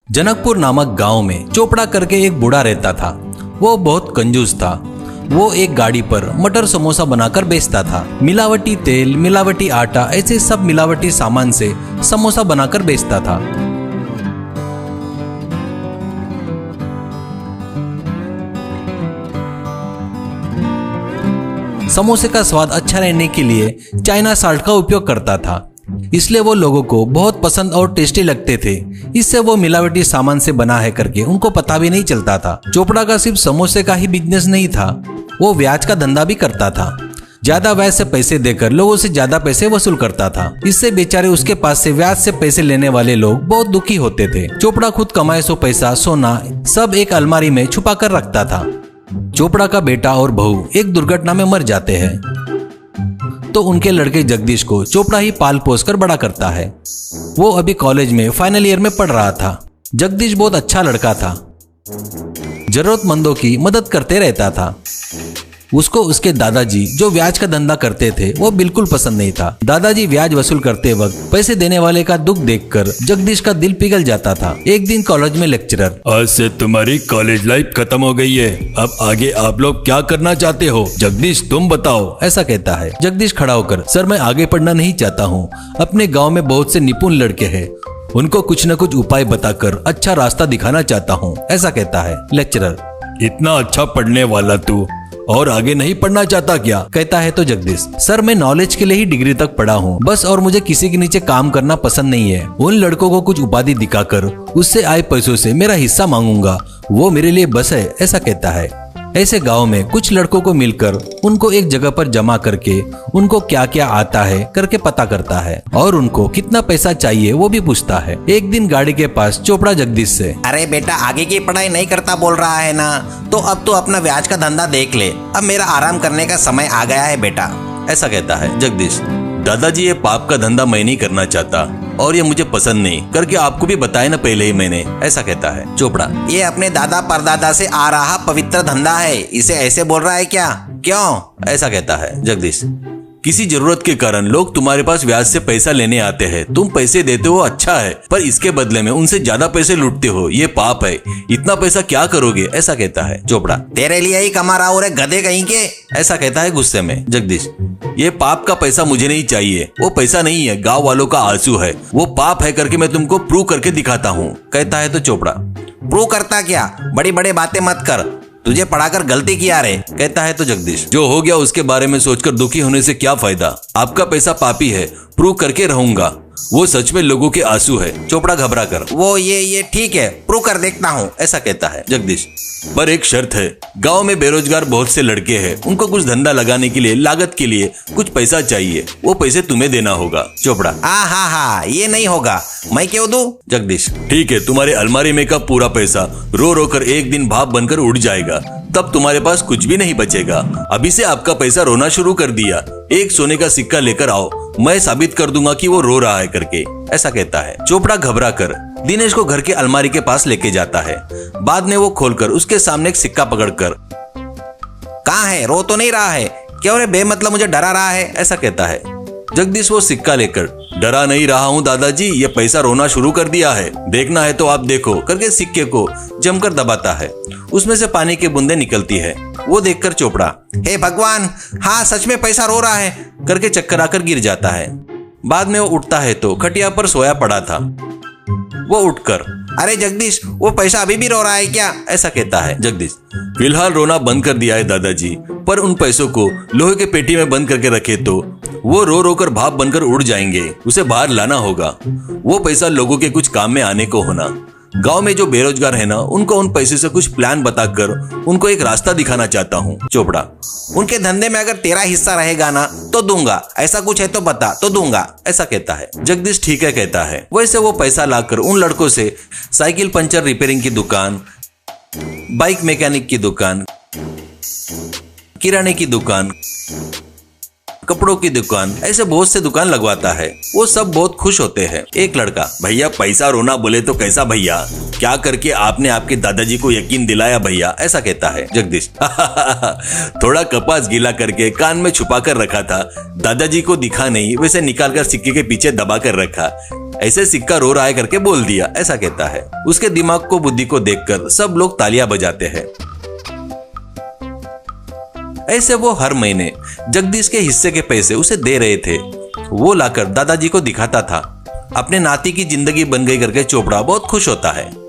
जनकपुर नामक गांव में चोपड़ा करके एक बूढ़ा रहता था। वो बहुत कंजूस था। वो एक गाड़ी पर मटर समोसा बनाकर बेचता था। मिलावटी तेल, मिलावटी आटा, ऐसे सब मिलावटी सामान से समोसा बनाकर बेचता था। समोसे का स्वाद अच्छा रहने के लिए चाइना साल्ट का उपयोग करता था, इसलिए वो लोगों को बहुत पसंद और टेस्टी लगते थे। इससे वो मिलावटी सामान से बना है करके उनको पता भी नहीं चलता था। चोपड़ा का सिर्फ समोसे का ही बिजनेस नहीं था, वो ब्याज का धंधा भी करता था। ज्यादा ब्याज से पैसे देकर लोगों से ज्यादा पैसे वसूल करता था। इससे बेचारे उसके पास से ब्याज से पैसे लेने वाले लोग बहुत दुखी होते थे। चोपड़ा खुद कमाए सो पैसा, सोना सब एक अलमारी में छुपा कर रखता था। चोपड़ा का बेटा और बहू एक दुर्घटना में मर जाते हैं, तो उनके लड़के जगदीश को चोपड़ा ही पाल पोस कर बड़ा करता है। वो अभी कॉलेज में फाइनल ईयर में पढ़ रहा था। जगदीश बहुत अच्छा लड़का था, जरूरतमंदों की मदद करते रहता था। उसको उसके दादाजी जो ब्याज का धंधा करते थे वो बिल्कुल पसंद नहीं था। दादाजी ब्याज वसूल करते वक्त पैसे देने वाले का दुख देखकर जगदीश का दिल पिघल जाता था। एक दिन कॉलेज में लेक्चरर, आज से तुम्हारी कॉलेज लाइफ खत्म हो गई है, अब आगे आप लोग क्या करना चाहते हो? जगदीश तुम बताओ, ऐसा कहता है। जगदीश खड़ा होकर, सर मैं आगे पढ़ना नहीं चाहता हूँ। अपने गाँव में बहुत से निपुण लड़के हैं, उनको कुछ न कुछ उपाय बताकर अच्छा रास्ता दिखाना चाहता हूँ, ऐसा कहता है। लेक्चरर, इतना अच्छा पढ़ने वाला तू और आगे नहीं पढ़ना चाहता क्या? कहता है तो जगदीश, सर मैं नॉलेज के लिए ही डिग्री तक पढ़ा हूँ बस, और मुझे किसी के नीचे काम करना पसंद नहीं है। उन लड़कों को कुछ उपाधि दिखाकर उससे आए पैसों से मेरा हिस्सा मांगूंगा, वो मेरे लिए बस है, ऐसा कहता है। ऐसे गांव में कुछ लड़कों को मिलकर उनको एक जगह पर जमा करके उनको क्या क्या आता है करके पता करता है और उनको कितना पैसा चाहिए वो भी पूछता है। एक दिन गाड़ी के पास चोपड़ा जगदीश से, अरे बेटा आगे की पढ़ाई नहीं करता बोल रहा है ना, तो अब तो अपना ब्याज का धंधा देख ले, अब मेरा आराम करने का समय आ गया है बेटा, ऐसा कहता है। जगदीश, दादाजी ये पाप का धंधा मैं नहीं करना चाहता और ये मुझे पसंद नहीं करके आपको भी बताया ना पहले ही मैंने, ऐसा कहता है। चोपड़ा, ये अपने दादा परदादा से आ रहा पवित्र धंधा है, इसे ऐसे बोल रहा है क्या? क्यों? ऐसा कहता है। जगदीश, किसी जरूरत के कारण लोग तुम्हारे पास ब्याज से पैसा लेने आते हैं, तुम पैसे देते हो अच्छा है, पर इसके बदले में उनसे ज्यादा पैसे लूटते हो, ये पाप है, इतना पैसा क्या करोगे, ऐसा कहता है। चोपड़ा, तेरे लिए ही कमा रहा हो रे गधे कहीं के, ऐसा कहता है गुस्से में। जगदीश, ये पाप का पैसा मुझे नहीं चाहिए, वो पैसा नहीं है, गांव वालों का आंसू है, वो पाप है करके मैं तुमको प्रूव करके दिखाता हूँ, कहता है तो चोपड़ा, प्रूव करता क्या? बड़ी बड़ी बातें मत कर, तुझे पढ़ाकर गलती किया रे, कहता है तो जगदीश, जो हो गया उसके बारे में सोचकर दुखी होने से क्या फायदा, आपका पैसा पापी है, प्रूव करके रहूंगा, वो सच में लोगों के आंसू है। चोपड़ा घबरा कर, वो ये ठीक है, प्रूव कर देखता हूँ, ऐसा कहता है। जगदीश, पर एक शर्त है, गांव में बेरोजगार बहुत से लड़के हैं, उनको कुछ धंधा लगाने के लिए लागत के लिए कुछ पैसा चाहिए, वो पैसे तुम्हें देना होगा। चोपड़ा, हाँ ये नहीं होगा, मैं क्यों दूं? जगदीश, ठीक है, तुम्हारे अलमारी में का पूरा पैसा रो रो कर एक दिन भाप बनकर उड़ जाएगा, तब तुम्हारे पास कुछ भी नहीं बचेगा। अभी से आपका पैसा रोना शुरू कर दिया, एक सोने का सिक्का लेकर आओ, मैं साबित कर दूंगा कि वो रो रहा है करके, ऐसा कहता है। चोपड़ा घबरा कर दिनेश को घर के अलमारी के पास लेके जाता है। बाद में वो खोलकर उसके सामने एक सिक्का पकड़कर, कहाँ है? रो तो नहीं रहा है? क्यों रे बेमतलब मुझे डरा रहा है, ऐसा कहता है। जगदीश वो सिक्का लेकर, डरा नहीं रहा हूँ दादाजी, ये पैसा रोना शुरू कर दिया है, देखना है तो आप देखो करके सिक्के को जमकर दबाता है। उसमें से पानी की बूंदें निकलती है। वो देखकर चोपड़ा, हे भगवान, हाँ सच में पैसा रो रहा है करके चक्कर आकर गिर जाता है। बाद में वो उठता है तो खटिया पर सोया पड़ा था। वो उठकर, अरे जगदीश, वो पैसा अभी भी रो रहा है क्या, ऐसा कहता है। जगदीश, फिलहाल रोना बंद कर दिया है दादाजी, पर उन पैसों को लोहे के पेटी में बंद करके रखे तो वो रो रो कर भाप बनकर उड़ जाएंगे, उसे बाहर लाना होगा, वो पैसा लोगों के कुछ काम में आने को होना। गांव में जो बेरोजगार है ना, उनको उन पैसे से कुछ प्लान बताकर उनको एक रास्ता दिखाना चाहता हूँ। चोपड़ा, उनके धंधे में अगर तेरा हिस्सा रहेगा ना तो दूंगा, ऐसा कुछ है तो बता तो दूंगा, ऐसा कहता है। जगदीश ठीक है कहता है। वैसे वो पैसा लाकर उन लड़कों से साइकिल पंचर रिपेयरिंग की दुकान, बाइक मैकेनिक की दुकान, किराने की दुकान, कपड़ों की दुकान, ऐसे बहुत से दुकान लगवाता है। वो सब बहुत खुश होते हैं। एक लड़का, भैया पैसा रोना बोले तो कैसा भैया, क्या करके आपने आपके दादाजी को यकीन दिलाया भैया, ऐसा कहता है जगदीश। थोड़ा कपास गीला करके कान में छुपा कर रखा था, दादाजी को दिखा नहीं, वैसे निकाल कर सिक्के के पीछे दबा कर रखा, ऐसे सिक्का रो रहा है करके बोल दिया, ऐसा कहता है। उसके दिमाग को बुद्धि को देखकर सब लोग तालियां बजाते हैं। ऐसे वो हर महीने जगदीश के हिस्से के पैसे उसे दे रहे थे। वो लाकर दादाजी को दिखाता था। अपने नाती की जिंदगी बन गई करके चोपड़ा बहुत खुश होता है।